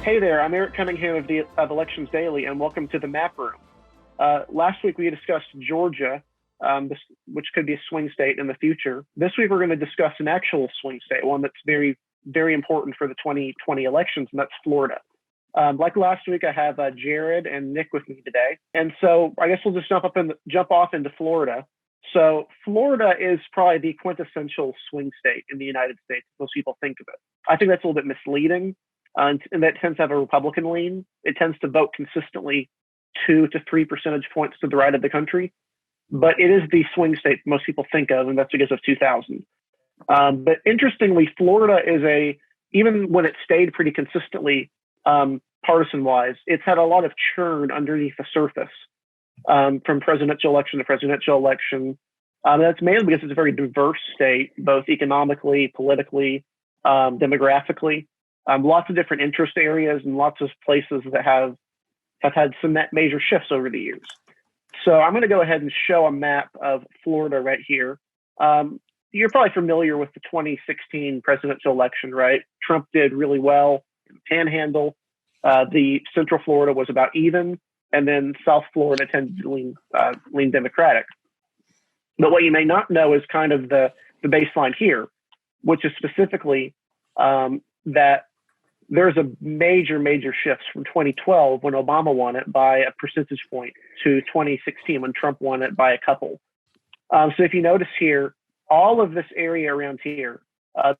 Hey there, I'm Eric Cunningham of Elections Daily, and welcome to the Map Room. Last week we discussed Georgia, which could be a swing state in the future. This week we're going to discuss an actual swing state, one that's very, very important for the 2020 elections, and that's Florida. Like last week, I have Jared and Nick with me today, and so I guess we'll just jump off into Florida. So Florida is probably the quintessential swing state in the United States. Most people think of it. I think that's a little bit misleading. And that tends to have a Republican lean. It tends to vote consistently 2 to 3 percentage points to the right of the country. But it is the swing state most people think of, and that's because of 2000. But interestingly, Florida is even when it stayed pretty consistently partisan-wise, it's had a lot of churn underneath the surface from presidential election to presidential election. That's mainly because it's a very diverse state, both economically, politically, demographically. Lots of different interest areas and lots of places that have had some major shifts over the years. So I'm going to go ahead and show a map of Florida right here. You're probably familiar with the 2016 presidential election, right? Trump did really well in the Panhandle. The Central Florida was about even, and then South Florida tended to lean Democratic. But what you may not know is kind of the baseline here, which is specifically that there's a major shift from 2012 when Obama won it by a percentage point to 2016 when Trump won it by a couple. So if you notice here, all of this area around here,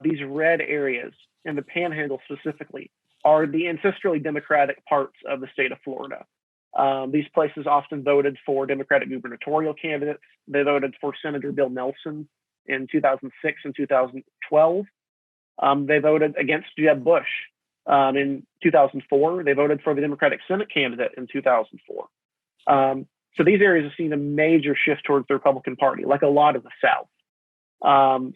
these red areas in the Panhandle specifically, are the ancestrally Democratic parts of the state of Florida. These places often voted for Democratic gubernatorial candidates. They voted for Senator Bill Nelson in 2006 and 2012. They voted against Jeb Bush in 2004. They voted for the Democratic Senate candidate in 2004. So these areas have seen a major shift towards the Republican Party, like a lot of the South.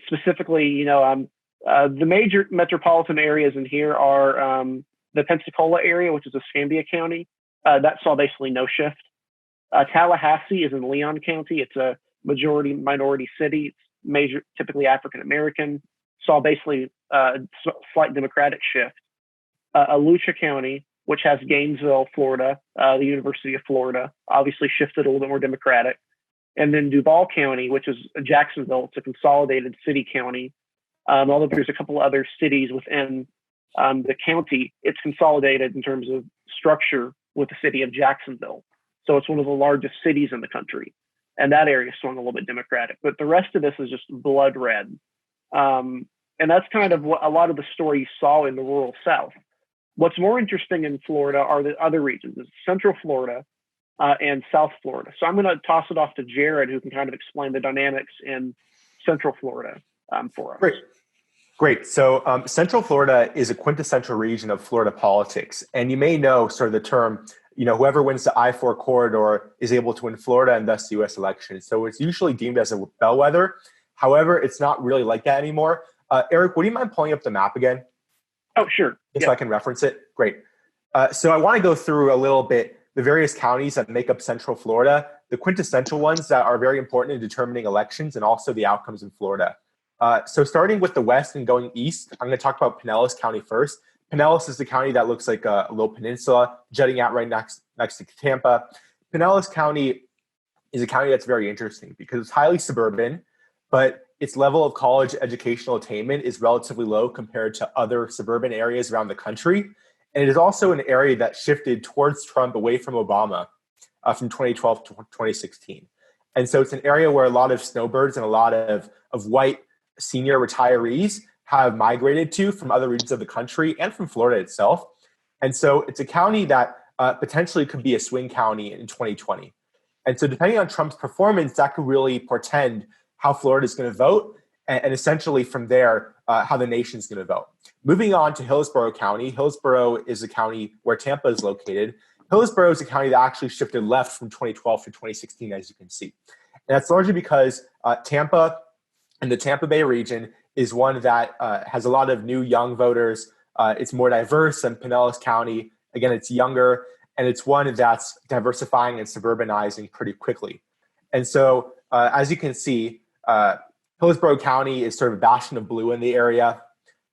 Specifically, the major metropolitan areas in here are the Pensacola area, which is Escambia County. That saw basically no shift. Tallahassee is in Leon County. It's a majority-minority city. It's typically African-American. Saw basically a slight Democratic shift. Alachua County, which has Gainesville, Florida, the University of Florida, obviously shifted a little bit more Democratic. And then Duval County, which is Jacksonville, it's a consolidated city county. Although there's a couple other cities within the county, it's consolidated in terms of structure with the city of Jacksonville. So it's one of the largest cities in the country. And that area swung a little bit Democratic. But the rest of this is just blood red. And that's kind of what a lot of the story you saw in the rural South. What's more interesting in Florida are the other regions, Central Florida and South Florida. So I'm going to toss it off to Jared, who can kind of explain the dynamics in Central Florida for us. Great. So Central Florida is a quintessential region of Florida politics. And you may know sort of the term, whoever wins the I-4 corridor is able to win Florida and thus the U.S. election. So it's usually deemed as a bellwether. However, it's not really like that anymore. Eric, would you mind pulling up the map again? Oh, sure. Just so I can reference it. Great. So I want to go through a little bit the various counties that make up Central Florida, the quintessential ones that are very important in determining elections and also the outcomes in Florida. So starting with the west and going east, I'm going to talk about Pinellas County first. Pinellas is the county that looks like a little peninsula jutting out right next to Tampa. Pinellas County is a county that's very interesting because it's highly suburban, but its level of college educational attainment is relatively low compared to other suburban areas around the country. And it is also an area that shifted towards Trump away from Obama from 2012 to 2016. And so it's an area where a lot of snowbirds and a lot of white senior retirees have migrated to from other regions of the country and from Florida itself. And so it's a county that potentially could be a swing county in 2020. And so depending on Trump's performance, that could really portend how Florida is going to vote, and essentially from there, how the nation is going to vote. Moving on to Hillsborough County. Hillsborough is a county where Tampa is located. Hillsborough is a county that actually shifted left from 2012 to 2016, as you can see. And that's largely because Tampa and the Tampa Bay region is one that has a lot of new young voters. It's more diverse than Pinellas County. Again, it's younger, and it's one that's diversifying and suburbanizing pretty quickly. And so, as you can see, Hillsborough County is sort of a bastion of blue in the area.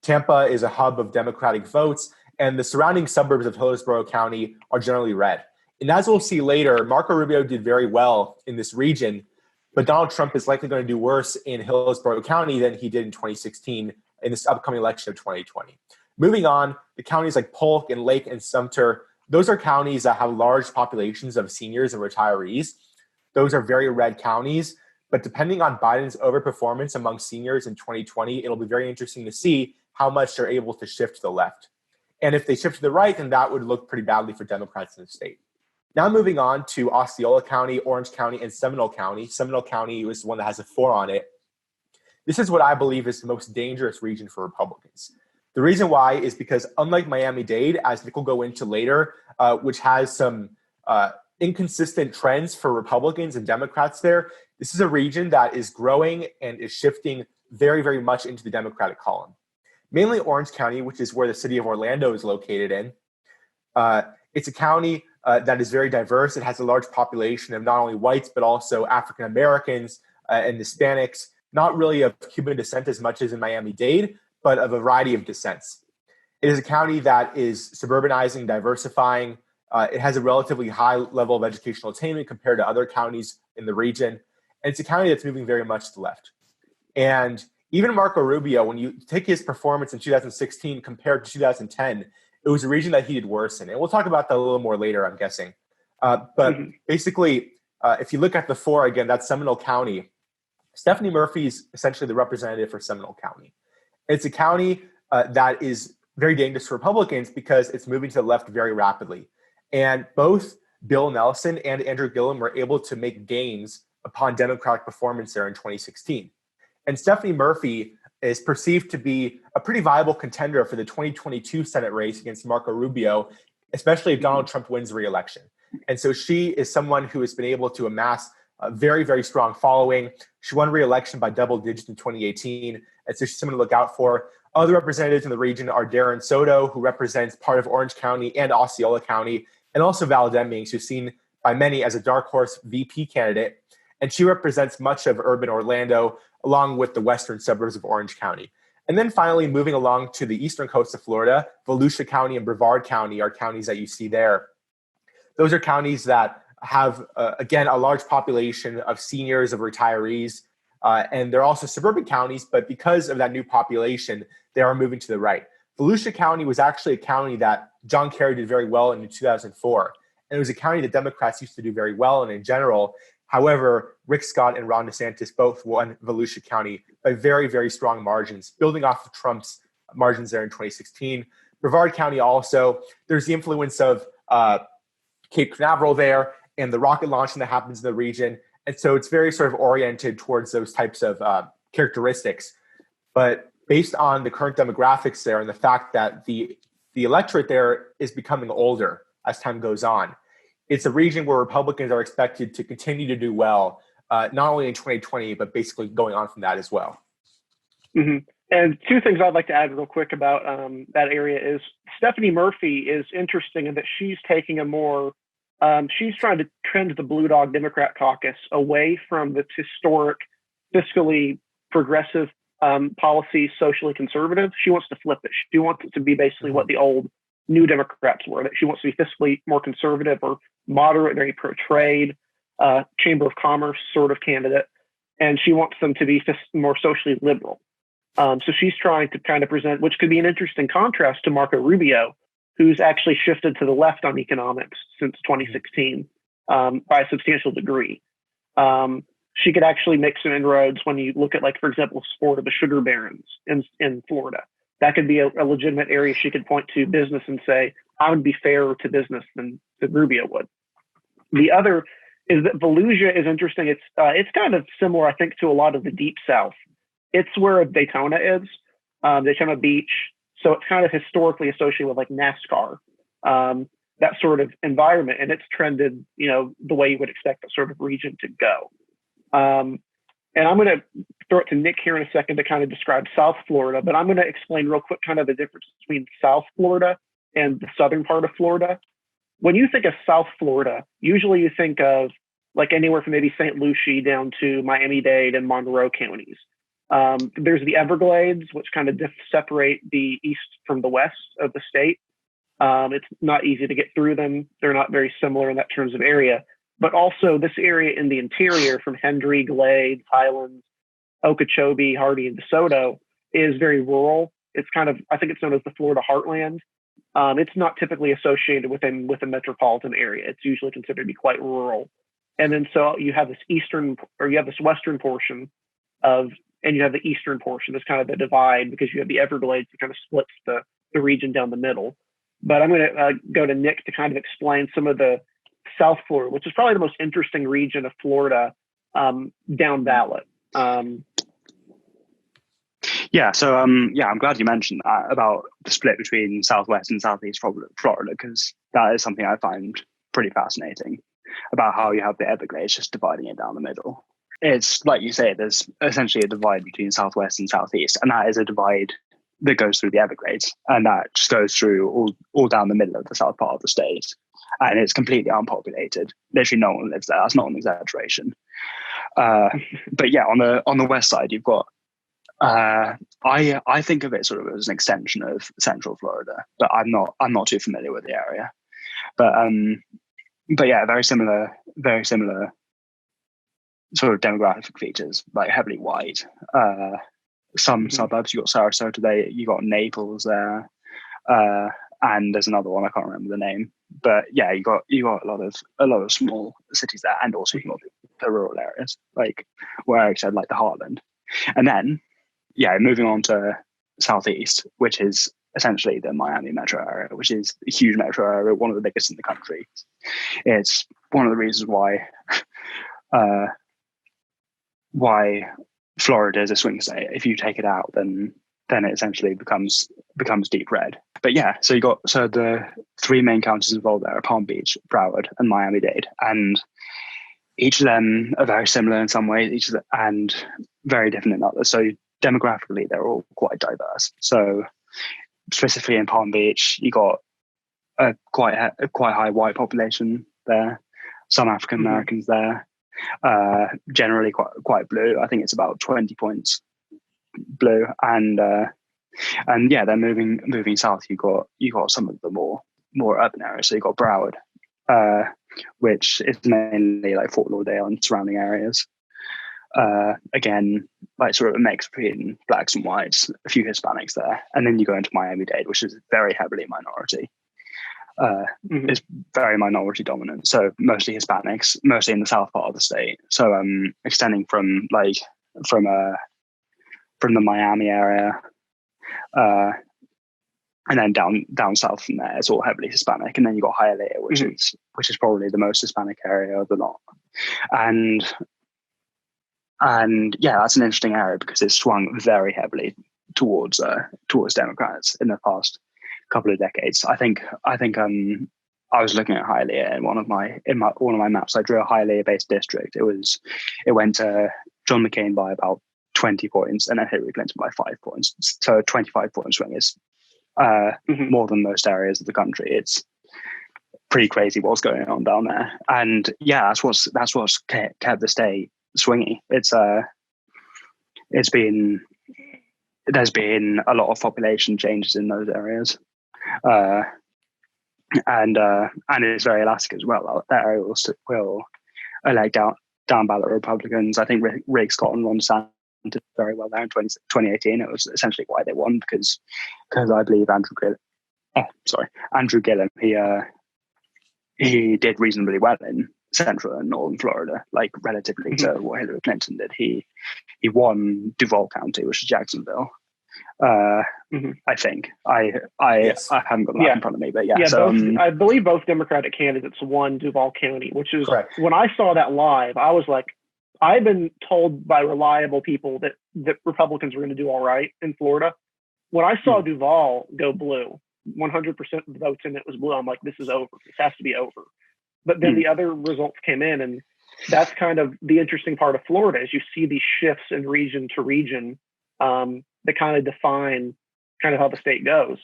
Tampa is a hub of Democratic votes, and the surrounding suburbs of Hillsborough County are generally red. And as we'll see later, Marco Rubio did very well in this region, but Donald Trump is likely going to do worse in Hillsborough County than he did in 2016 in this upcoming election of 2020. Moving on, the counties like Polk and Lake and Sumter, those are counties that have large populations of seniors and retirees. Those are very red counties, but depending on Biden's overperformance among seniors in 2020, it'll be very interesting to see how much they're able to shift to the left. And if they shift to the right, then that would look pretty badly for Democrats in the state. Now moving on to Osceola County, Orange County, and Seminole County. Seminole County is the one that has a 4 on it. This is what I believe is the most dangerous region for Republicans. The reason why is because unlike Miami-Dade, as Nick will go into later, which has some inconsistent trends for Republicans and Democrats there, this is a region that is growing and is shifting very, very much into the Democratic column. Mainly Orange County, which is where the city of Orlando is located in. It's a county that is very diverse. It has a large population of not only whites, but also African Americans and Hispanics, not really of Cuban descent as much as in Miami-Dade, but of a variety of descents. It is a county that is suburbanizing, diversifying. It has a relatively high level of educational attainment compared to other counties in the region. And it's a county that's moving very much to the left. And even Marco Rubio, when you take his performance in 2016 compared to 2010, it was a region that he did worse in. And we'll talk about that a little more later, I'm guessing. But basically, if you look at the 4, again, that's Seminole County. Stephanie Murphy is essentially the representative for Seminole County. It's a county that is very dangerous for Republicans because it's moving to the left very rapidly. And both Bill Nelson and Andrew Gillum were able to make gains upon Democratic performance there in 2016. And Stephanie Murphy is perceived to be a pretty viable contender for the 2022 Senate race against Marco Rubio, especially if Donald Trump wins re-election. And so she is someone who has been able to amass a very, very strong following. She won re-election by double digits in 2018, and so she's someone to look out for. Other representatives in the region are Darren Soto, who represents part of Orange County and Osceola County, and also Val Demings, who's seen by many as a dark horse VP candidate. And she represents much of urban Orlando, along with the western suburbs of Orange County. And then finally, moving along to the eastern coast of Florida, Volusia County and Brevard County are counties that you see there. Those are counties that have, again, a large population of seniors, of retirees, and they're also suburban counties, but because of that new population, they are moving to the right. Volusia County was actually a county that John Kerry did very well in 2004. And it was a county that Democrats used to do very well in general. However, Rick Scott and Ron DeSantis both won Volusia County by very, very strong margins, building off of Trump's margins there in 2016. Brevard County also, there's the influence of Cape Canaveral there and the rocket launching that happens in the region. And so it's very sort of oriented towards those types of characteristics. But based on the current demographics there and the fact that the electorate there is becoming older as time goes on, it's a region where Republicans are expected to continue to do well, not only in 2020, but basically going on from that as well. Mm-hmm. And 2 things I'd like to add real quick about that area is Stephanie Murphy is interesting in that she's taking a more, she's trying to trend the Blue Dog Democrat caucus away from the historic, fiscally progressive policies, socially conservative. She wants to flip it. She wants it to be basically what the old New Democrats were, that she wants to be fiscally more conservative or moderate, very pro-trade, Chamber of Commerce sort of candidate. And she wants them to be more socially liberal. So she's trying to kind of present, which could be an interesting contrast to Marco Rubio, who's actually shifted to the left on economics since 2016 by a substantial degree. She could actually make some inroads when you look at, like, for example, sport of the sugar barons in Florida. That could be a legitimate area she could point to business and say, I would be fairer to business than Rubio would. The other is that Volusia is interesting. It's kind of similar, I think, to a lot of the Deep South. It's where Daytona is, Daytona Beach. So it's kind of historically associated with like NASCAR, that sort of environment. And it's trended, the way you would expect that sort of region to go. And I'm going to throw it to Nick here in a second to kind of describe South Florida, but I'm going to explain real quick kind of the difference between South Florida and the southern part of Florida. When you think of South Florida, usually you think of like anywhere from maybe St. Lucie down to Miami-Dade and Monroe counties. There's the Everglades, which kind of separate the east from the west of the state. It's not easy to get through them. They're not very similar in that terms of area. But also this area in the interior from Hendry, Glades, Highlands, Okeechobee, Hardy, and DeSoto is very rural. It's kind of, I think it's known as the Florida heartland. It's not typically associated with a metropolitan area. It's usually considered to be quite rural. And then so you have this western portion and you have the eastern portion. That's kind of the divide because you have the Everglades that kind of splits the region down the middle. But I'm going to go to Nick to kind of explain some of the South Florida, which is probably the most interesting region of Florida down ballot. So I'm glad you mentioned that about the split between Southwest and Southeast Florida, because that is something I find pretty fascinating about how you have the Everglades just dividing it down the middle. It's like you say, there's essentially a divide between Southwest and Southeast, and that is a divide that goes through the Everglades, and that just goes through all down the middle of the south part of the state, and it's completely unpopulated. Literally no one lives there. That's not an exaggeration. But yeah, on the west side, you've got I think of it sort of as an extension of Central Florida, but I'm not too familiar with the area. But yeah, very similar sort of demographic features, like heavily white. Some suburbs, you got Sarasota there, you got Naples there, and there's another one I can't remember the name. But yeah, you got a lot of small cities there, and also you got the rural areas, like where I said, like the heartland. And then moving on to Southeast, which is essentially the Miami metro area, which is a huge metro area, one of the biggest in the country. It's one of the reasons why Florida is a swing state. If you take it out, then it essentially becomes deep red. But yeah, so the three main counties involved there are Palm Beach, Broward, and Miami-Dade, and each of them are very similar in some ways, and very different in others. So demographically, they're all quite diverse. So specifically in Palm Beach, you got a quite high white population there, some African Americans there. Generally quite blue. I think it's about 20 points blue, and yeah, then moving south, you got some of the more urban areas. So you got Broward, which is mainly like Fort Lauderdale and surrounding areas. Again, like sort of a mix between blacks and whites, a few Hispanics there, and then you go into Miami-Dade, which is very heavily minority. It's very minority dominant, so mostly Hispanics, mostly in the south part of the state. So extending from the Miami area, and then down south from there, it's all heavily Hispanic. And then you got Hialeah, which is probably the most Hispanic area of the lot. And yeah, that's an interesting area because it's swung very heavily towards Democrats in the past couple of decades. I think I was looking at Hialeah in one of my maps. I drew a Hialeah-based district. It went to John McCain by about 20 points, and then Hillary Clinton by 5 points. So a 25-point swing is more than most areas of the country. It's pretty crazy what's going on down there. And yeah, that's what's kept the state swingy. There's been a lot of population changes in those areas. And it's very elastic as well. That area will elect down ballot Republicans. I think Rick Scott and Ron DeSantis did very well there in 2018. It was essentially why they won because I believe Andrew Gillum, he did reasonably well in Central and Northern Florida, like relatively to what Hillary Clinton did. He won Duval County, which is Jacksonville. I think I haven't got the map in front of me, but yeah. So I believe both Democratic candidates won Duval County, which is correct. When I saw that live, I was like, I've been told by reliable people that Republicans were going to do all right in Florida. When I saw Duval go blue, 100% of the votes in it was blue. I'm like, this is over. This has to be over. But then the other results came in, and that's kind of the interesting part of Florida is you see these shifts in region to region that kind of define kind of how the state goes.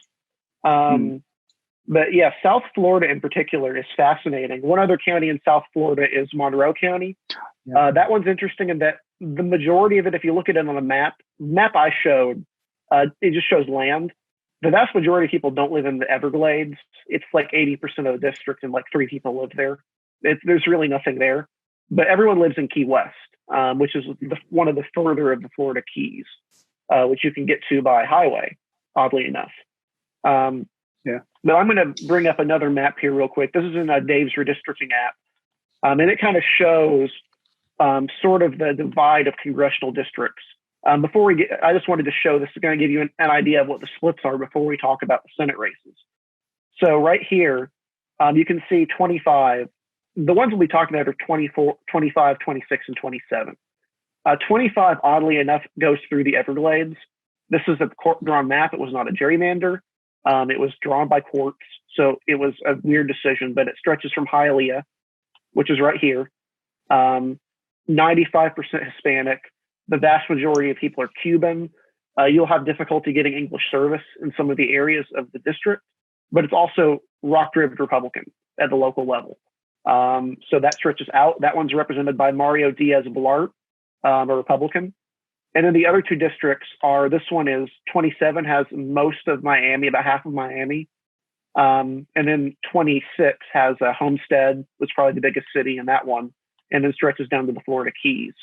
But yeah, South Florida in particular is fascinating. One other county in South Florida is Monroe County. That one's interesting in that the majority of it, if you look at it on a map I showed, it just shows land. the vast majority of people don't live in the Everglades. It's like 80% of the district, and like 3 people live there. There's really nothing there, but everyone lives in Key West, which is one of the further of the Florida Keys, which you can get to by highway, oddly enough. Yeah. But I'm going to bring up another map here real quick. This is in Dave's Redistricting app, and it kind of shows sort of the divide of congressional districts. Before we get, I just wanted to show this is going to give you an idea of what the splits are before we talk about the Senate races. So right here, you can see 25. The ones we'll be talking about are 24, 25, 26, and 27. 25, oddly enough, goes through the Everglades. This is a court-drawn map. It was not a gerrymander. It was drawn by courts, so it was a weird decision, but it stretches from Hialeah, which is right here, 95% Hispanic. The vast majority of people are Cuban. You'll have difficulty getting English service in some of the areas of the district, but it's also rock-ribbed Republican at the local level. So that stretches out. That one's represented by Mario Diaz-Balart, a Republican. And then the other 2 districts are, this one is 27 has most of Miami, about half of Miami. And then 26 has Homestead, which is probably the biggest city in that one, and then stretches down to the Florida Keys.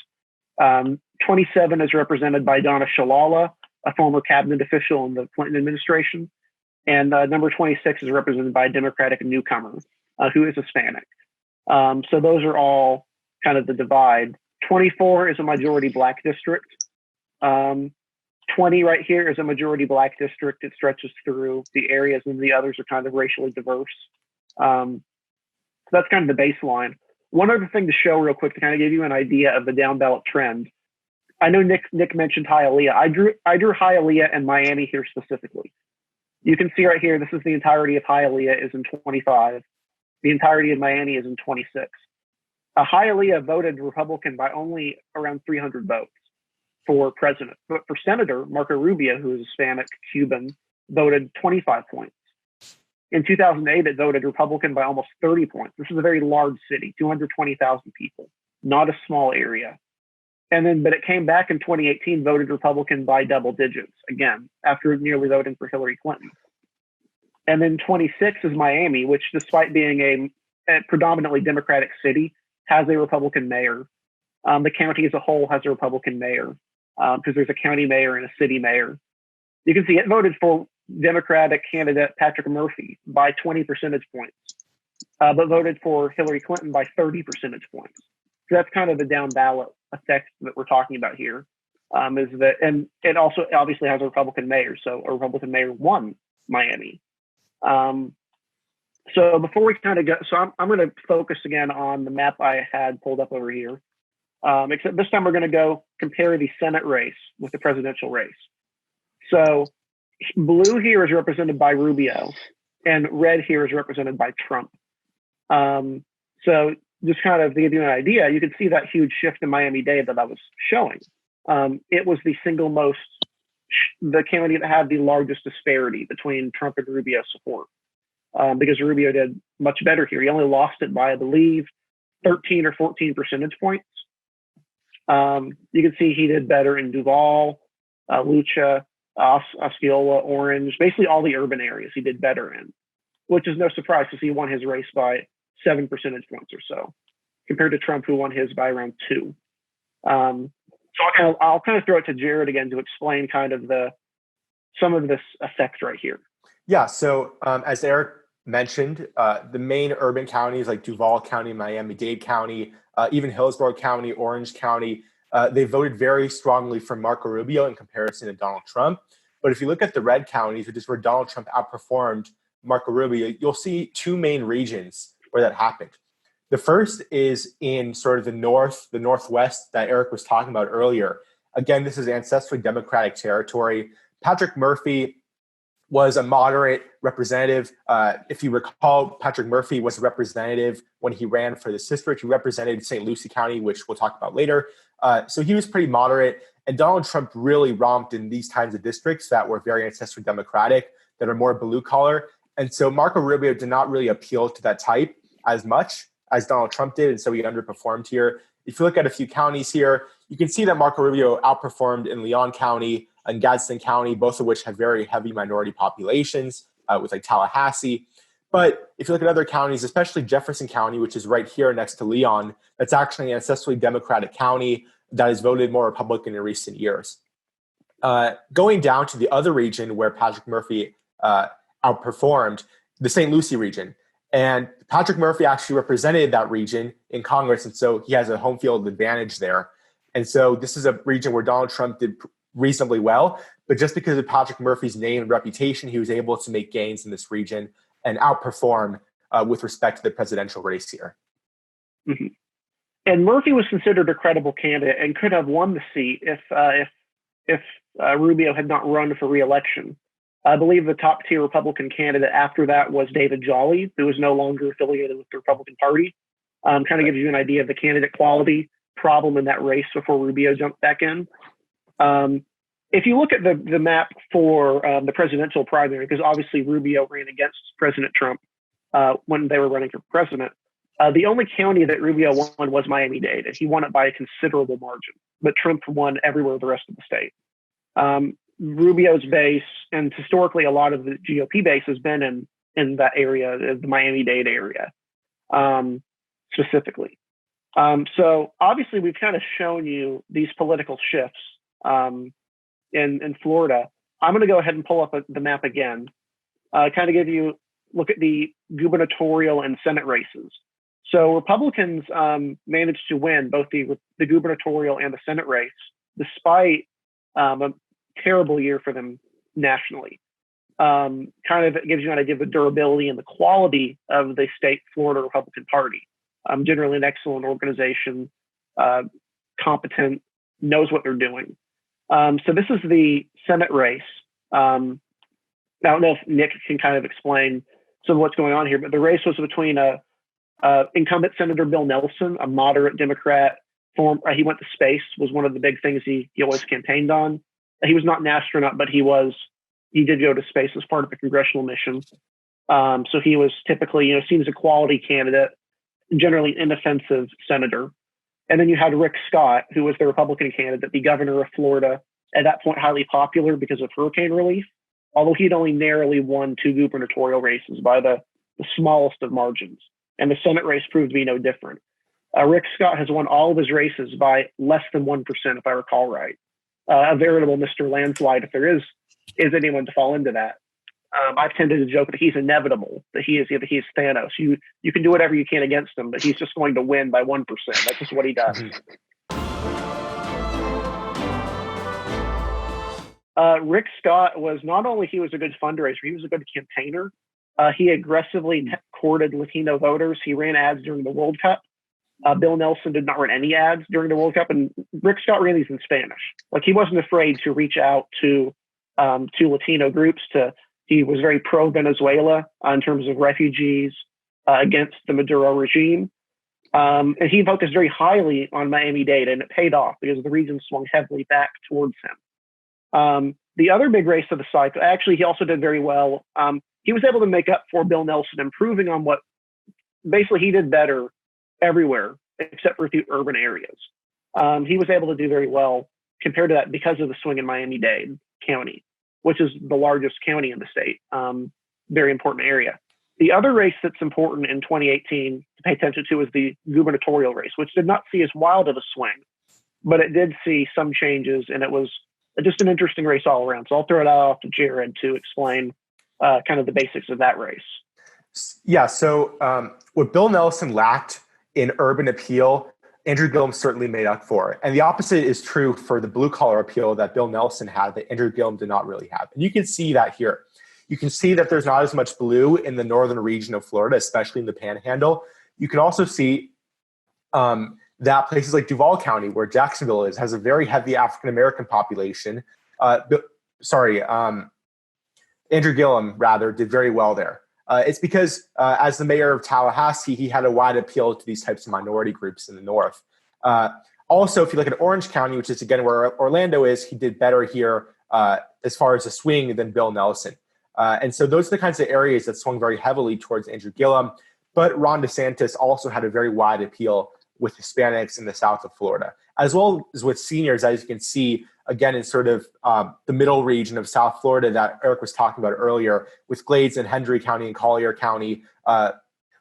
27 is represented by Donna Shalala, a former cabinet official in the Clinton administration. And number 26 is represented by a Democratic newcomer who is Hispanic. So those are all kind of the divide. 24 is a majority Black district. 20 right here is a majority Black district. It stretches through the areas, and the others are kind of racially diverse. So that's kind of the baseline. One other thing to show real quick to kind of give you an idea of the down ballot trend. I know Nick mentioned Hialeah. I drew Hialeah and Miami here specifically. You can see right here, this is the entirety of Hialeah is in 25. The entirety of Miami is in 26. Hialeah voted Republican by only around 300 votes for president. But for senator, Marco Rubio, who is Hispanic Cuban, voted 25 points. In 2008, it voted Republican by almost 30 points. This is a very large city, 220,000 people, not a small area. But it came back in 2018, voted Republican by double digits again, after nearly voting for Hillary Clinton. And then 26 is Miami, which despite being a predominantly Democratic city, has a Republican mayor. The county as a whole has a Republican mayor because there's a county mayor and a city mayor. You can see it voted for Democratic candidate Patrick Murphy by 20 percentage points, but voted for Hillary Clinton by 30 percentage points. So that's kind of the down ballot effect that we're talking about here. Is that, and it also obviously has a Republican mayor. So a Republican mayor won Miami. So before we kind of go, so I'm going to focus again on the map I had pulled up over here. Except this time we're going to go compare the Senate race with the presidential race. So blue here is represented by Rubio, and red here is represented by Trump. So just kind of to give you an idea, you can see that huge shift in Miami-Dade that I was showing. It was the single most, the county that had the largest disparity between Trump and Rubio support, because Rubio did much better here. He only lost it by, I believe, 13 or 14 percentage points. You can see he did better in Duval, Lucha, Osceola, Orange, basically all the urban areas he did better in, which is no surprise because he won his race by 7 percentage points or so, compared to Trump, who won his by around 2. So I'll kind of throw it to Jared again to explain kind of some of this effect right here. Yeah. So as Eric mentioned, the main urban counties like Duval County, Miami-Dade County, even Hillsborough County, Orange County, they voted very strongly for Marco Rubio in comparison to Donald Trump. But if you look at the red counties, which is where Donald Trump outperformed Marco Rubio, you'll see 2 main regions where that happened. The first is in sort of the northwest that Eric was talking about earlier. Again, this is ancestrally Democratic territory. Patrick Murphy was a moderate representative. If you recall, Patrick Murphy was a representative when he ran for this district. He represented St. Lucie County, which we'll talk about later. So he was pretty moderate. And Donald Trump really romped in these kinds of districts that were very ancestrally Democratic, that are more blue collar. And so Marco Rubio did not really appeal to that type as much as Donald Trump did. And so he underperformed here. If you look at a few counties here, you can see that Marco Rubio outperformed in Leon County and Gadsden County, both of which have very heavy minority populations, with like Tallahassee. But if you look at other counties, especially Jefferson County, which is right here next to Leon, that's actually an ancestally Democratic county that has voted more Republican in recent years. Going down to the other region where Patrick Murphy outperformed, the St. Lucie region. And Patrick Murphy actually represented that region in Congress, and so he has a home field advantage there. And so this is a region where Donald Trump did reasonably well, but just because of Patrick Murphy's name and reputation, he was able to make gains in this region and outperform with respect to the presidential race here. Mm-hmm. And Murphy was considered a credible candidate and could have won the seat if Rubio had not run for re-election. I believe the top tier Republican candidate after that was David Jolly, who is no longer affiliated with the Republican Party. Kind of gives you an idea of the candidate quality problem in that race before Rubio jumped back in. If you look at the map for the presidential primary, because obviously Rubio ran against President Trump when they were running for president, the only county that Rubio won was Miami-Dade, and he won it by a considerable margin. But Trump won everywhere the rest of the state. Rubio's base, and historically a lot of the GOP base, has been in that area, the Miami-Dade area, specifically. So obviously we've kind of shown you these political shifts in Florida. I'm going to go ahead and pull up the map again, kind of look at the gubernatorial and Senate races. So Republicans managed to win both the gubernatorial and the Senate race, despite a terrible year for them nationally. Kind of gives you an idea of the durability and the quality of the state Florida Republican Party. Generally an excellent organization, competent, knows what they're doing. So this is the Senate race. I don't know if Nick can kind of explain some of what's going on here, but the race was between incumbent Senator Bill Nelson, a moderate Democrat. He went to space, was one of the big things he always campaigned on. He was not an astronaut, but he did go to space as part of a congressional mission. So he was typically, seen as a quality candidate, generally inoffensive senator. And then you had Rick Scott, who was the Republican candidate, the governor of Florida, at that point highly popular because of hurricane relief, although he'd only narrowly won 2 gubernatorial races by the smallest of margins. And the Senate race proved to be no different. Rick Scott has won all of his races by less than 1%, if I recall right. A veritable Mr. Landslide, if there is anyone to fall into that. I've tended to joke that he's inevitable, that he is Thanos. You can do whatever you can against him, but he's just going to win by 1%. That's just what he does. Rick Scott was not only he was a good fundraiser, he was a good campaigner. He aggressively courted Latino voters. He ran ads during the World Cup. Bill Nelson did not run any ads during the World Cup, and Rick Scott ran these in Spanish. Like, he wasn't afraid to reach out to Latino groups. He was very pro-Venezuela in terms of refugees against the Maduro regime. And he focused very highly on Miami-Dade, and it paid off because the region swung heavily back towards him. The other big race of the cycle, actually, he also did very well. He was able to make up for Bill Nelson, improving on what basically he did better everywhere except for a few urban areas. He was able to do very well compared to that because of the swing in Miami-Dade County, which is the largest county in the state. Very important area. The other race that's important in 2018 to pay attention to is the gubernatorial race, which did not see as wild of a swing, but it did see some changes, and it was just an interesting race all around. So I'll throw it off to Jared to explain kind of the basics of that race. Yeah, so what Bill Nelson lacked in urban appeal, Andrew Gillum certainly made up for it. And the opposite is true for the blue-collar appeal that Bill Nelson had that Andrew Gillum did not really have. And you can see that here. You can see that there's not as much blue in the northern region of Florida, especially in the Panhandle. You can also see that places like Duval County, where Jacksonville is, has a very heavy African-American population. Andrew Gillum, rather, did very well there. It's because as the mayor of Tallahassee, he had a wide appeal to these types of minority groups in the north. Also, if you look at Orange County, which is, again, where Orlando is, he did better here as far as a swing than Bill Nelson. And so those are the kinds of areas that swung very heavily towards Andrew Gillum. But Ron DeSantis also had a very wide appeal with Hispanics in the south of Florida, as well as with seniors, as you can see, again, in sort of the middle region of South Florida that Eric was talking about earlier, with Glades and Hendry County and Collier County,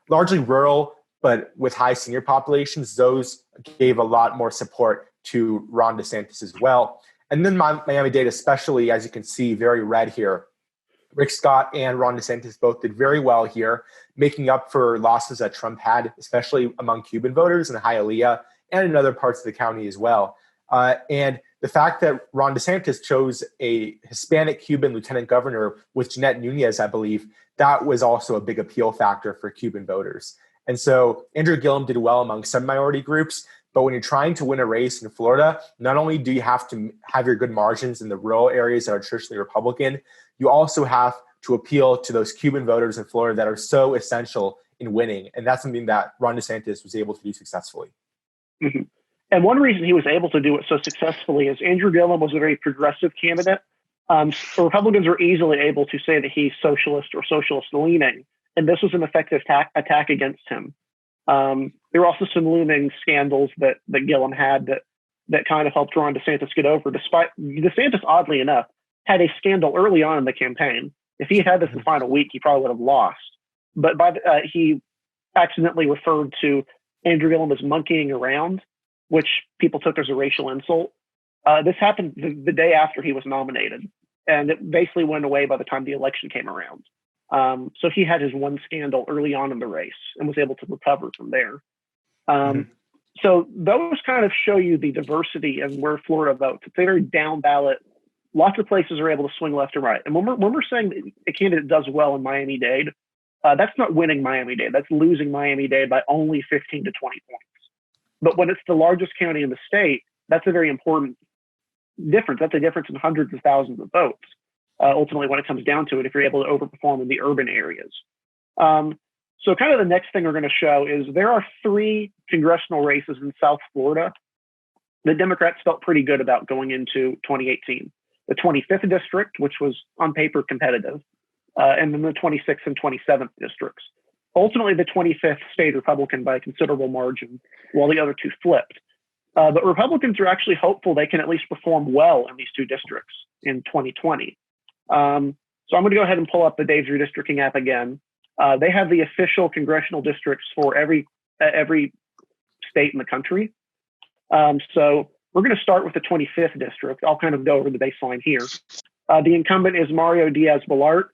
largely rural, but with high senior populations. Those gave a lot more support to Ron DeSantis as well. And then Miami-Dade, especially, as you can see, very red here. Rick Scott and Ron DeSantis both did very well here, making up for losses that Trump had, especially among Cuban voters in Hialeah and in other parts of the county as well. And the fact that Ron DeSantis chose a Hispanic Cuban lieutenant governor with Jeanette Nunez, I believe, that was also a big appeal factor for Cuban voters. And so Andrew Gillum did well among some minority groups, but when you're trying to win a race in Florida, not only do you have to have your good margins in the rural areas that are traditionally Republican, you also have to appeal to those Cuban voters in Florida that are so essential in winning. And that's something that Ron DeSantis was able to do successfully. Mm-hmm. And one reason he was able to do it so successfully is Andrew Gillum was a very progressive candidate. So Republicans were easily able to say that he's socialist or socialist leaning, and this was an effective attack against him. There were also some looming scandals that Gillum had that kind of helped Ron DeSantis get over, despite DeSantis, oddly enough, had a scandal early on in the campaign. If he had this in the final week, he probably would have lost. But he accidentally referred to Andrew Gillum as monkeying around, which people took as a racial insult. This happened the day after he was nominated, and it basically went away by the time the election came around. So he had his one scandal early on in the race and was able to recover from there. So those kind of show you the diversity of where Florida votes. It's a very down ballot. Lots of places are able to swing left and right. And when we're saying that a candidate does well in Miami-Dade, that's not winning Miami-Dade. That's losing Miami-Dade by only 15 to 20 points. But when it's the largest county in the state, that's a very important difference. That's a difference in hundreds of thousands of votes. Ultimately, when it comes down to it, if you're able to overperform in the urban areas. So kind of the next thing we're going to show is there are 3 congressional races in South Florida the Democrats felt pretty good about going into 2018. The 25th district, which was on paper competitive, and then the 26th and 27th districts. Ultimately, the 25th stayed Republican by a considerable margin, while the other 2 flipped. But Republicans are actually hopeful they can at least perform well in these 2 districts in 2020. So I'm going to go ahead and pull up the Dave's Redistricting app again. They have the official congressional districts for every state in the country. So we're going to start with the 25th district. I'll kind of go over the baseline here. The incumbent is Mario Diaz-Balart.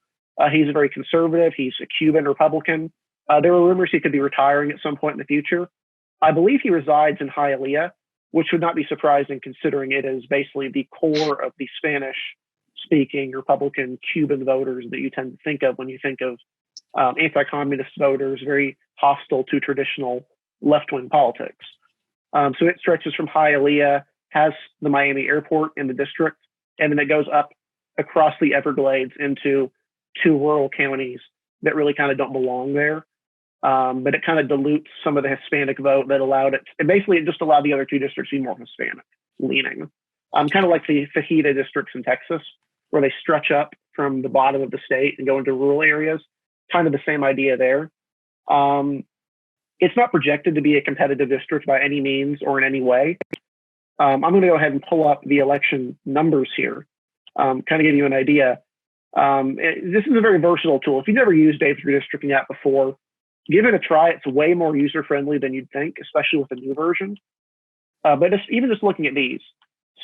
He's a very conservative. He's a Cuban Republican. There were rumors he could be retiring at some point in the future. I believe he resides in Hialeah, which would not be surprising considering it is basically the core of the Spanish-speaking Republican Cuban voters that you tend to think of when you think of anti-communist voters, very hostile to traditional left-wing politics. So it stretches from Hialeah, has the Miami airport in the district, and then it goes up across the Everglades into 2 rural counties that really kind of don't belong there. But it kind of dilutes some of the Hispanic vote that allowed it. And basically, it just allowed the other 2 districts to be more Hispanic leaning. Kind of like the fajita districts in Texas, where they stretch up from the bottom of the state and go into rural areas. Kind of the same idea there. It's not projected to be a competitive district by any means or in any way. I'm going to go ahead and pull up the election numbers here, kind of give you an idea. This is a very versatile tool. If you've never used Dave's Redistricting app before, give it a try. It's way more user-friendly than you'd think, especially with the new version. But even just looking at these.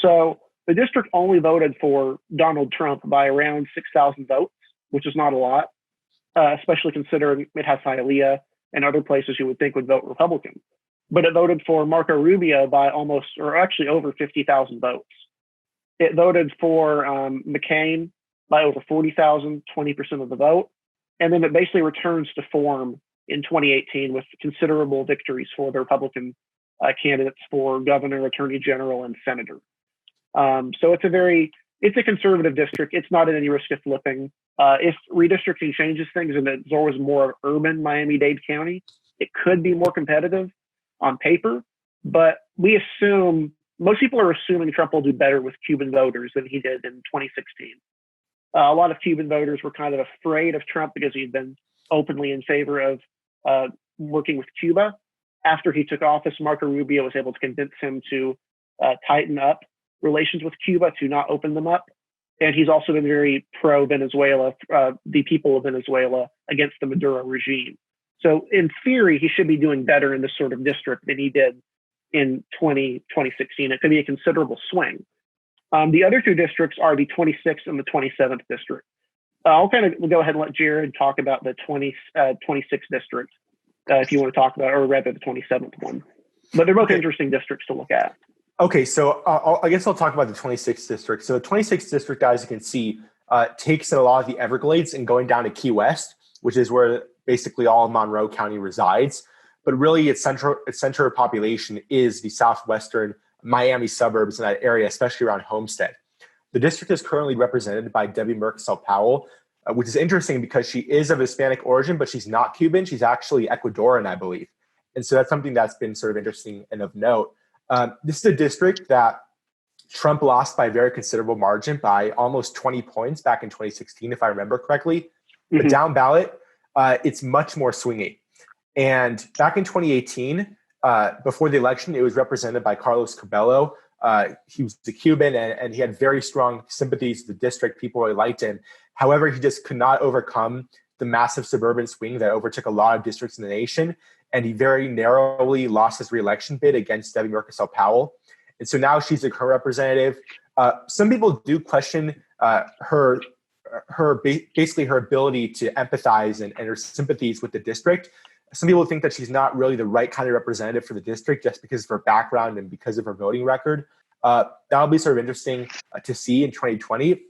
So the district only voted for Donald Trump by around 6,000 votes, which is not a lot, especially considering it has Hialeah and other places you would think would vote Republican. But it voted for Marco Rubio by almost, or actually over 50,000 votes. It voted for McCain by over 40,000, 20% of the vote. And then it basically returns to form in 2018 with considerable victories for the Republican candidates for governor, attorney general, and senator. So it's a conservative district. It's not at any risk of flipping. If redistricting changes things and it's always more urban Miami-Dade County, it could be more competitive on paper. But most people are assuming Trump will do better with Cuban voters than he did in 2016. A lot of Cuban voters were kind of afraid of Trump because he'd been openly in favor of working with Cuba. after he took office, Marco Rubio was able to convince him to tighten up relations with Cuba, to not open them up. And he's also been very pro-Venezuela, the people of Venezuela, against the Maduro regime. So in theory, he should be doing better in this sort of district than he did in 2016. It could be a considerable swing. The other two districts are the 26th and the 27th district. I'll kind of go ahead and let Jared talk about the 26th district, if you want to talk about, or rather the 27th one. But they're both interesting districts to look at. Okay, so I guess I'll talk about the 26th district. So the 26th district, as you can see, takes a lot of the Everglades and going down to Key West, which is where basically all of Monroe County resides. But really, its center of population is the southwestern Miami suburbs in that area, especially around Homestead. The district is currently represented by Debbie Murkisel Powell, which is interesting because she is of Hispanic origin, but she's not Cuban. She's actually Ecuadorian, I believe. And so that's something that's been sort of interesting and of note. This is a district that Trump lost by a very considerable margin, by almost 20 points back in 2016, if I remember correctly. But down ballot, it's much more swingy. And back in 2018, before the election, it was represented by Carlos Cabello. He was a Cuban, and he had very strong sympathies with the district. People really liked him. However, he just could not overcome the massive suburban swing that overtook a lot of districts in the nation. And he very narrowly lost his reelection bid against Debbie Murkisel Powell. And so now she's a current representative. Some people do question basically her ability to empathize and her sympathies with the district. Some people think that she's not really the right kind of representative for the district just because of her background and because of her voting record. That'll be sort of interesting to see in 2020,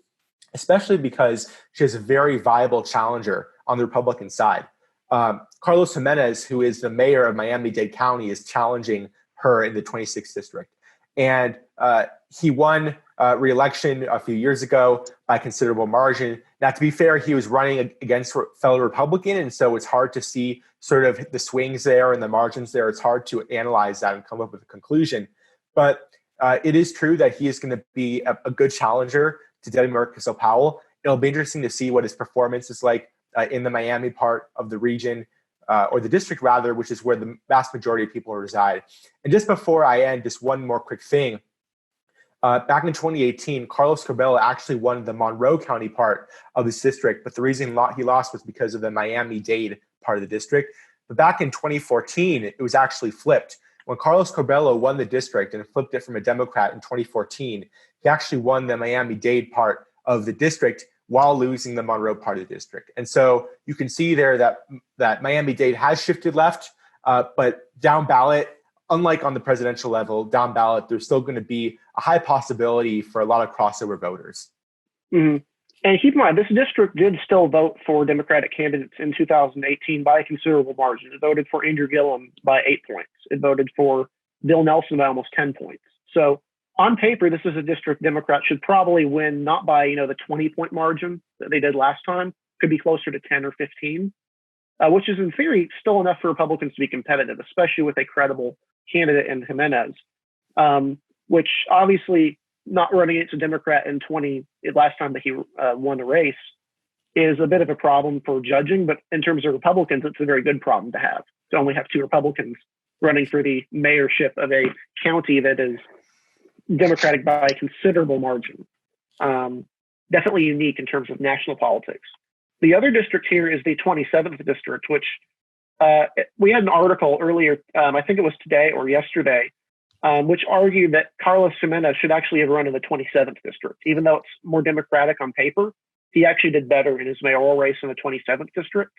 especially because she has a very viable challenger on the Republican side. Carlos Jimenez, who is the mayor of Miami-Dade County, is challenging her in the 26th district. And he won re-election a few years ago by a considerable margin. Now, to be fair, he was running against a fellow Republican, and so it's hard to see sort of the swings there and the margins there. It's hard to analyze that and come up with a conclusion. But it is true that he is going to be a good challenger to Debbie Murkisel Powell. It'll be interesting to see what his performance is like in the Miami part of the region, or the district rather, which is where the vast majority of people reside. And just before I end, just one more quick thing. Back in 2018, Carlos Cabello actually won the Monroe County part of this district, but the reason he lost was because of the Miami-Dade part of the district. But back in 2014, it was actually flipped. When Carlos Cabello won the district and flipped it from a Democrat in 2014, he actually won the Miami-Dade part of the district while losing the Monroe part of the district. And so you can see there that Miami-Dade has shifted left, but down ballot, unlike on the presidential level, down ballot, there's still going to be a high possibility for a lot of crossover voters. Mm-hmm. And keep in mind, this district did still vote for Democratic candidates in 2018 by a considerable margin. It voted for Andrew Gillum by 8 points. It voted for Bill Nelson by almost 10 points. So on paper, this is a district Democrats should probably win, not by the 20-point margin that they did last time. Could be closer to 10 or 15, which is in theory still enough for Republicans to be competitive, especially with a credible candidate in Jimenez, which obviously not running against a Democrat last time that he won the race is a bit of a problem for judging. But in terms of Republicans, it's a very good problem to have, to only have 2 Republicans running for the mayorship of a county that is Democratic by a considerable margin. Definitely unique in terms of national politics. The other district here is the 27th district, which we had an article earlier, I think it was today or yesterday, which argued that Carlos Jimenez should actually have run in the 27th district. Even though it's more Democratic on paper, he actually did better in his mayoral race in the 27th district.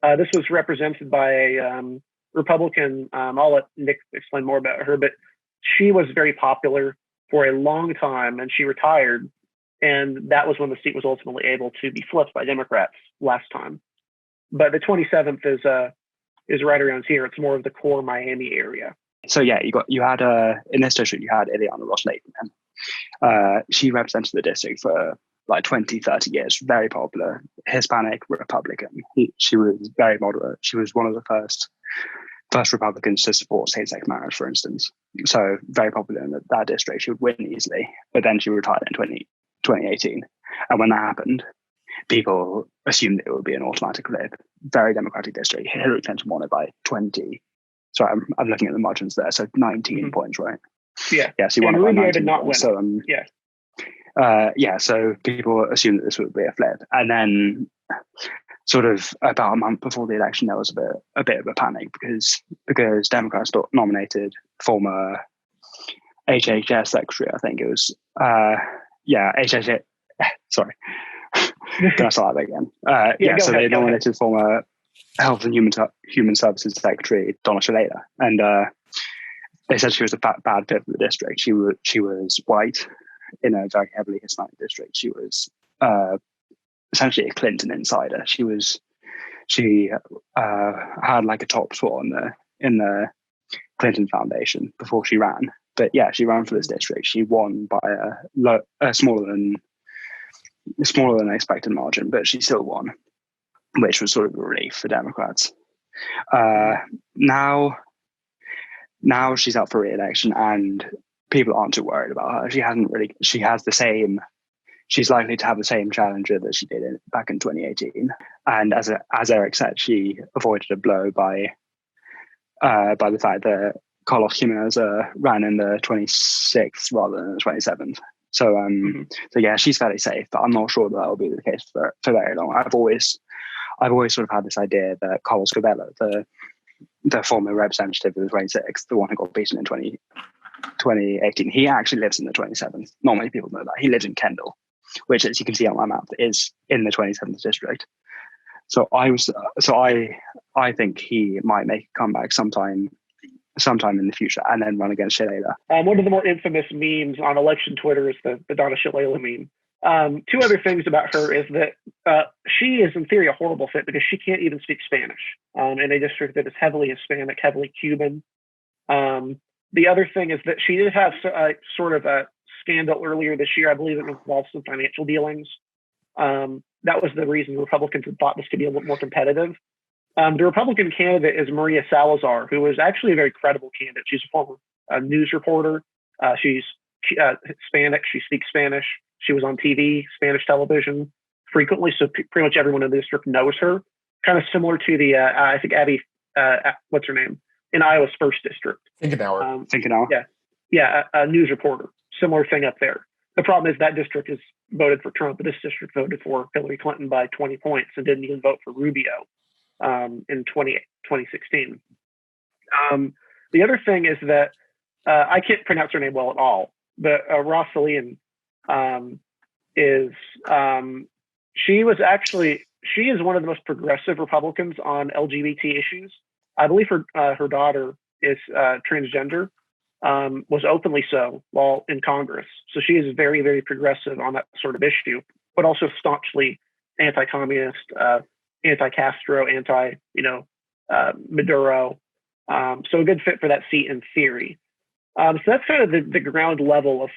This was represented by a Republican. I'll let Nick explain more about her, but she was very popular for a long time, and she retired. And that was when the seat was ultimately able to be flipped by Democrats last time. But the 27th is right around here. It's more of the core Miami area. So yeah, you had in this district you had Ileana Ros-Lehtinen. She represented the district for like 20, 30 years. Very popular, Hispanic Republican. She was very moderate. She was one of the first Republicans to support same-sex marriage, for instance. So very popular in that district. She would win easily, but then she retired in 2018. And when that happened, people assumed it would be an automatic flip. Very Democratic district. Hillary Clinton won it by 23 sorry, I'm looking at the margins there. So 19 points, right? Yeah. Yeah, so he won And by Rubio 19 did not points. win. So, so people assumed that this would be a flip. And then sort of about a month before the election, there was a bit of a panic because Democrats nominated former HHS secretary, I think it was, HHS, sorry. Can I start that again? So they nominated former Health and Human Services Secretary Donna Shalala, and they said she was a bad fit for the district. She was white in a very heavily Hispanic district. She was essentially a Clinton insider. She had like a top spot in the Clinton Foundation before she ran. But yeah, she ran for this district. She won by a smaller than expected margin, but she still won, which was sort of a relief for Democrats. Now she's up for re-election, and people aren't too worried about her. She's likely to have the same challenger that she did back in 2018. And as Eric said, she avoided a blow by the fact that Carlos Jimenez ran in the 26th rather than the 27th. So yeah, she's fairly safe, but I'm not sure that will be the case for very long. I've always sort of had this idea that Carlos Cabello, the former representative of the 26th, the one who got beaten in 2018, he actually lives in the 27th. Not many people know that. He lives in Kendall, which, as you can see on my map, is in the 27th district. So I think he might make a comeback sometime in the future and then run against Shalala. One of the more infamous memes on election Twitter is the Donna Shalala meme. Two other things about her is that she is in theory a horrible fit because she can't even speak Spanish in a district that is heavily Hispanic, heavily Cuban. The other thing is that she did have sort of a scandal earlier this year. I believe it involved some financial dealings. That was the reason Republicans had thought this could be a little more competitive. The Republican candidate is Maria Salazar, who is actually a very credible candidate. She's a former news reporter. She's Hispanic. She speaks Spanish. She was on TV, Spanish television frequently. So pretty much everyone in the district knows her. Kind of similar to the, I think Abby, what's her name? In Iowa's first district. Finkenauer. Yeah, a news reporter. Similar thing up there. The problem is that district is voted for Trump, but this district voted for Hillary Clinton by 20 points and didn't even vote for Rubio in 2016. The other thing is that I can't pronounce her name well at all, but Rosalyn she is one of the most progressive Republicans on LGBT issues. I believe her daughter is transgender, was openly so while in Congress. So she is very, very progressive on that sort of issue, but also staunchly anti-communist, anti-Castro, Maduro. So a good fit for that seat in theory. So that's kind of the ground level of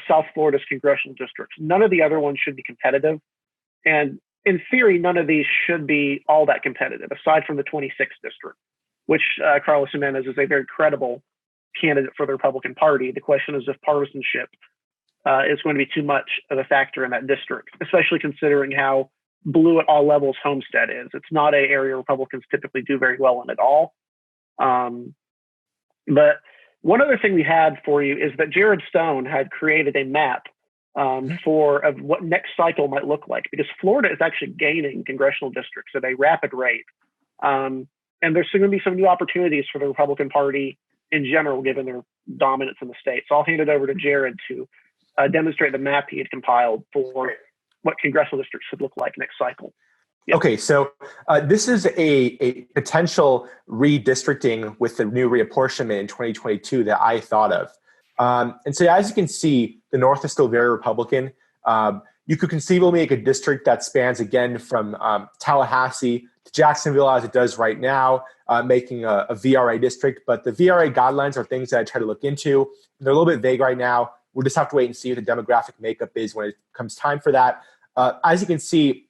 South Florida's congressional districts. None of the other ones should be competitive. And in theory, none of these should be all that competitive, aside from the 26th district, which Carlos Jimenez is a very credible candidate for the Republican Party. The question is if partisanship is going to be too much of a factor in that district, especially considering how blue at all levels Homestead is. It's not an area Republicans typically do very well in at all. But one other thing we had for you is that Jared Stone had created a map for what next cycle might look like, because Florida is actually gaining congressional districts at a rapid rate. And there's going to be some new opportunities for the Republican Party in general, given their dominance in the state. So I'll hand it over to Jared to demonstrate the map he had compiled for what congressional districts should look like next cycle. Yep. Okay, so this is a potential redistricting with the new reapportionment in 2022 that I thought of. And so as you can see, the North is still very Republican. You could conceivably make a district that spans again from Tallahassee to Jacksonville as it does right now, making a VRA district. But the VRA guidelines are things that I try to look into. They're a little bit vague right now. We'll just have to wait and see what the demographic makeup is when it comes time for that. As you can see,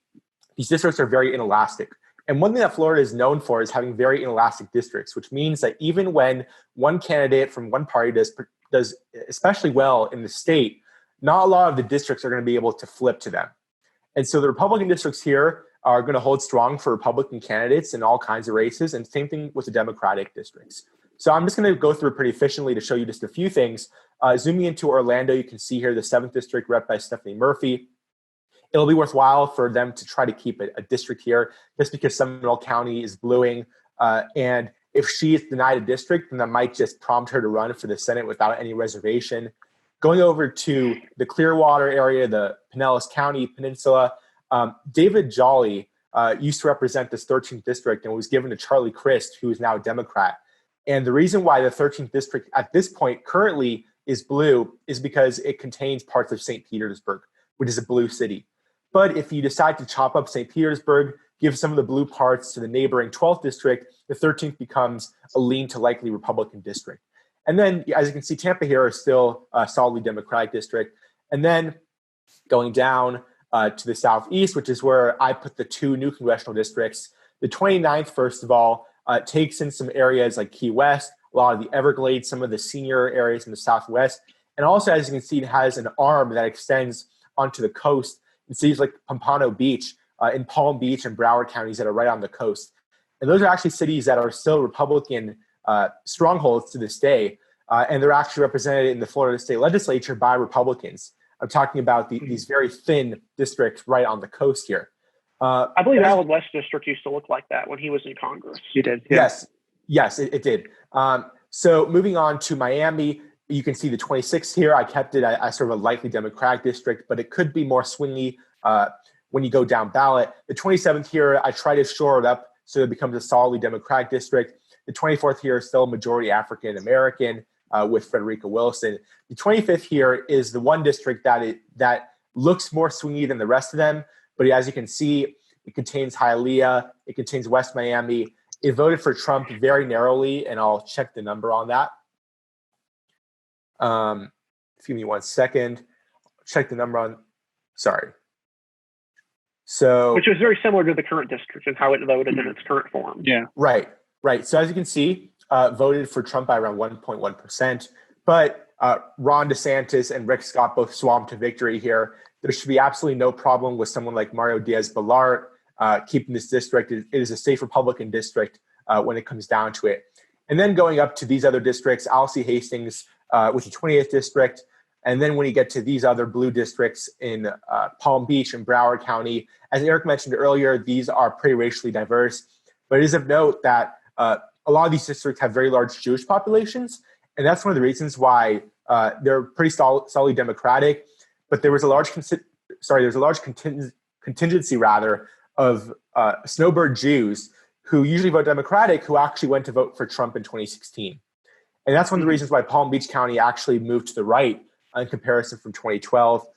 these districts are very inelastic. And one thing that Florida is known for is having very inelastic districts, which means that even when one candidate from one party does especially well in the state, not a lot of the districts are going to be able to flip to them. And so the Republican districts here are going to hold strong for Republican candidates in all kinds of races, and same thing with the Democratic districts. So I'm just going to go through it pretty efficiently to show you just a few things. Zooming into Orlando, you can see here the 7th District rep by Stephanie Murphy. It'll be worthwhile for them to try to keep a district here just because Seminole County is bluing. And if she is denied a district, then that might just prompt her to run for the Senate without any reservation. Going over to the Clearwater area, the Pinellas County Peninsula, David Jolly used to represent this 13th district and was given to Charlie Crist, who is now a Democrat. And the reason why the 13th district at this point currently is blue is because it contains parts of St. Petersburg, which is a blue city. But if you decide to chop up St. Petersburg, give some of the blue parts to the neighboring 12th district, the 13th becomes a lean to likely Republican district. And then, as you can see, Tampa here is still a solidly Democratic district. And then going down to the southeast, which is where I put the 2 new congressional districts, the 29th, first of all, takes in some areas like Key West, a lot of the Everglades, some of the senior areas in the southwest. And also, as you can see, it has an arm that extends onto the coast in cities like Pompano Beach, in Palm Beach and Broward counties that are right on the coast. And those are actually cities that are still Republican strongholds to this day. And they're actually represented in the Florida state legislature by Republicans. I'm talking about these very thin districts right on the coast here. I believe Allen West District used to look like that when he was in Congress. You did? Yeah. Yes, it did. So moving on to Miami, you can see the 26th here. I kept it as sort of a lightly Democratic district, but it could be more swingy when you go down ballot. The 27th here, I try to shore it up so it becomes a solidly Democratic district. The 24th here is still a majority African American with Frederica Wilson. The 25th here is the one district that looks more swingy than the rest of them. But as you can see, it contains Hialeah, it contains West Miami. It voted for Trump very narrowly, and I'll check the number on that. Give me 1 second. Check the number on. Sorry. So, which was very similar to the current district and how it voted in its current form. Yeah. Right. So as you can see, voted for Trump by around 1.1%. But Ron DeSantis and Rick Scott both swamped to victory here. There should be absolutely no problem with someone like Mario Diaz-Balart keeping this district. It is a safe Republican district when it comes down to it. And then going up to these other districts, Alcee Hastings with the 20th district. And then when you get to these other blue districts in Palm Beach and Broward County, as Eric mentioned earlier, these are pretty racially diverse. But it is of note that a lot of these districts have very large Jewish populations. And that's one of the reasons why they're pretty solidly Democratic. But there was a large contingency of snowbird Jews who usually vote Democratic who actually went to vote for Trump in 2016. And that's one of the reasons why Palm Beach County actually moved to the right in comparison from 2012.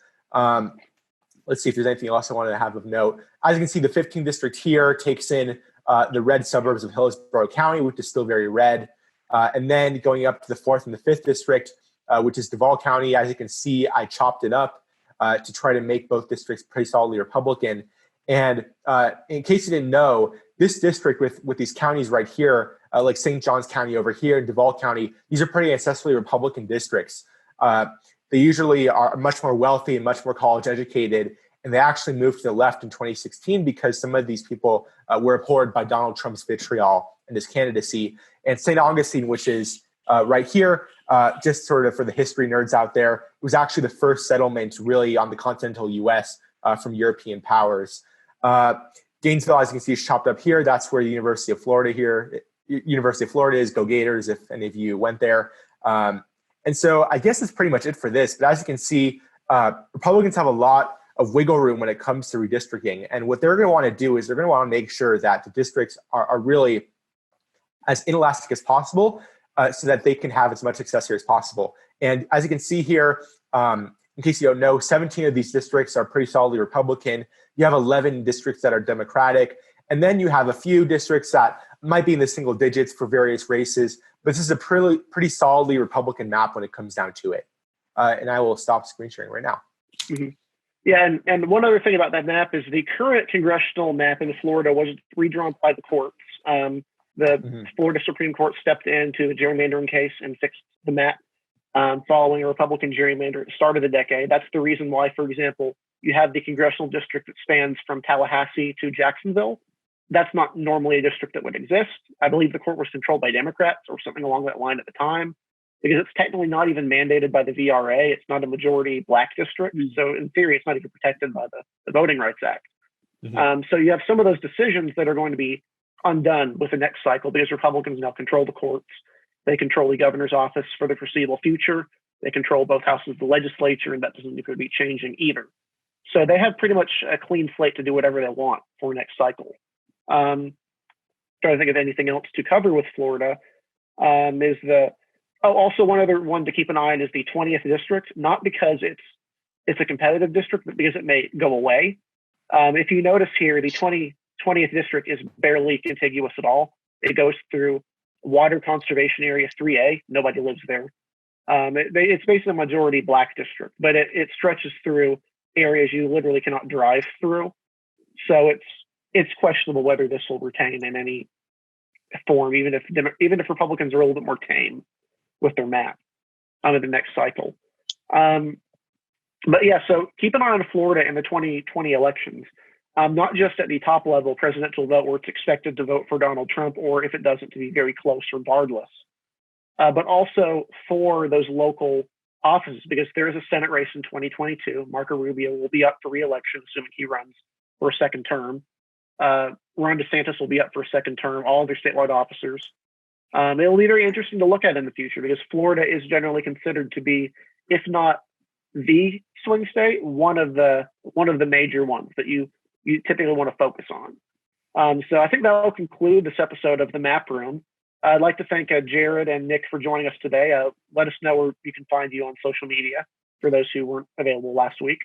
Let's see if there's anything else I wanted to have of note. As you can see, the 15th district here takes in the red suburbs of Hillsborough County, which is still very red. And then going up to the 4th and the 5th district, which is Duval County. As you can see, I chopped it up to try to make both districts pretty solidly Republican. And in case you didn't know, this district with these counties right here, like St. Johns County over here and Duval County, these are pretty ancestrally Republican districts. They usually are much more wealthy and much more college educated. And they actually moved to the left in 2016 because some of these people were abhorred by Donald Trump's vitriol and his candidacy. And St. Augustine, which is right here, just sort of for the history nerds out there, it was actually the first settlement really on the continental U.S. From European powers. Gainesville, as you can see, is chopped up here. That's where the University of Florida is. Go Gators, if any of you went there. And so I guess that's pretty much it for this. But as you can see, Republicans have a lot of wiggle room when it comes to redistricting. And what they're going to want to do is they're going to want to make sure that the districts are really as inelastic as possible so that they can have as much success here as possible. And as you can see here, in case you don't know, 17 of these districts are pretty solidly Republican. You have 11 districts that are Democratic. And then you have a few districts that might be in the single digits for various races. But this is a pretty solidly Republican map when it comes down to it. And I will stop screen sharing right now. Mm-hmm. Yeah, and one other thing about that map is the current congressional map in Florida was redrawn by the courts. Florida Supreme Court stepped into the gerrymandering case and fixed the map following a Republican gerrymander at the start of the decade. That's the reason why, for example, you have the congressional district that spans from Tallahassee to Jacksonville. That's not normally a district that would exist. I believe the court was controlled by Democrats or something along that line at the time, because it's technically not even mandated by the VRA. It's not a majority black district. So in theory, it's not even protected by the Voting Rights Act. So you have some of those decisions that are going to be undone with the next cycle because Republicans now control the courts. They control the governor's office for the foreseeable future. They control both houses of the legislature, and that doesn't appear to be changing either. So they have pretty much a clean slate to do whatever they want for next cycle. Trying to think of anything else to cover with Florida is also one other one to keep an eye on is the 20th district, not because it's a competitive district, but because it may go away. If you notice here, the 20th district is barely contiguous at all. It goes through Water Conservation Area 3A. Nobody lives there. It's basically a majority black district, but it stretches through areas you literally cannot drive through. So it's questionable whether this will retain in any form, even if Republicans are a little bit more tame with their map under the next cycle. But yeah, so keep an eye on Florida in the 2020 elections, not just at the top level presidential vote where it's expected to vote for Donald Trump, or if it doesn't, to be very close regardless, but also for those local offices, because there is a Senate race in 2022. Marco Rubio will be up for re-election, assuming he runs for a second term. Ron DeSantis will be up for a second term, all of their statewide officers. It'll be very interesting to look at in the future because Florida is generally considered to be, if not the swing state, one of the major ones that you typically want to focus on. So I think that will conclude this episode of the Map Room. I'd like to thank Jared and Nick for joining us today. Let us know where we can find you on social media for those who weren't available last week.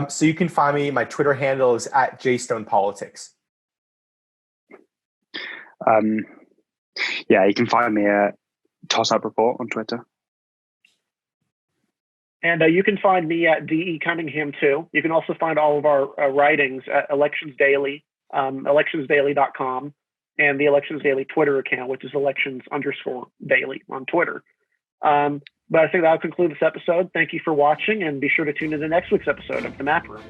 So you can find me. My Twitter handle is @JStonePolitics. Yeah, you can find me at Toss Up Report on Twitter. And you can find me at DE Cunningham too. You can also find all of our writings at Elections Daily, electionsdaily.com, and the Elections Daily Twitter account, which is elections_daily on Twitter. But I think that'll conclude this episode. Thank you for watching, and be sure to tune in to next week's episode of The Map Room.